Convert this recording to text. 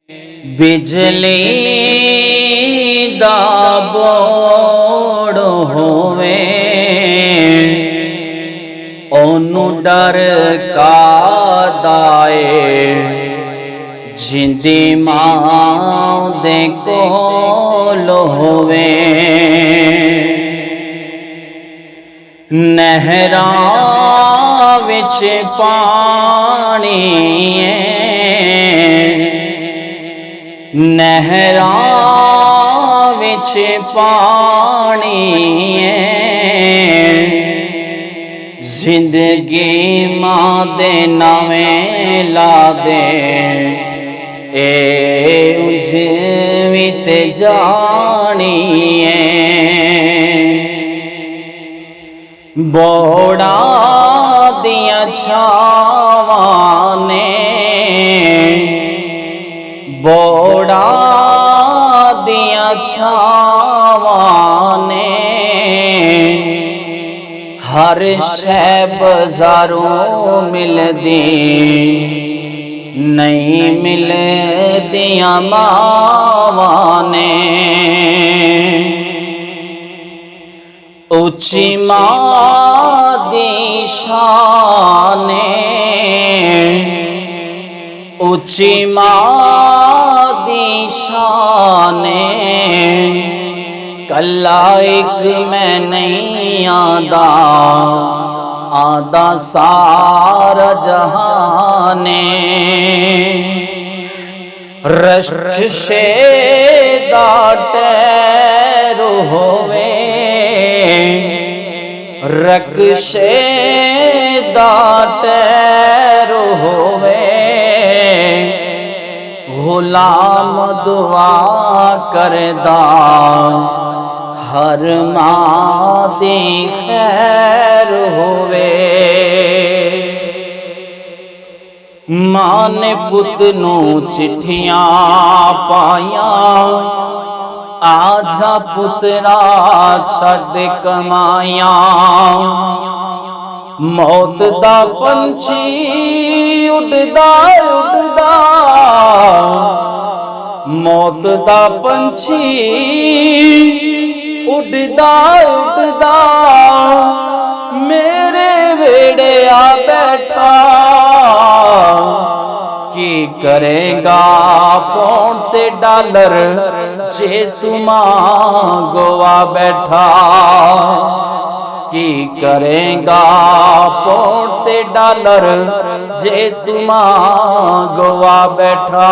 बिजली दा बोड़ होवे ओनू डर कादाए जिंदी मां दे कोल होवे। नहरां विच पानी नहरां विच पानी जिंदगी मां दे नावें ला दे ए उंझ भी ते जानी बोड़ा दिया छावां ने बोड़ा दिया छावां ने हर शै बाजारों मिलदी नहीं मिलदियां मावां ने। उच्ची मां दी शान उच्ची मां दी शान कल्ला एक मैं नहीं आदा आदा सारा जहान। रशे दा टैर होवे रक्षे दा टैर होवे गुलाम दुआ करदा हर मां दी खैर होवे। मां ने पुत नू चिट्ठियां पाइयां आजा पुत्रा छड़ कमाइयां मौत दा पंछी उड़दा उड़दा मौत दा पंछी उड़दा उड़दा मेरे वेड़े आ बैठा की करेगा पौंड ते डॉलर जे तू गोवा बैठा की करेगा पौंड ते डॉलर जे तू गोवा बैठा।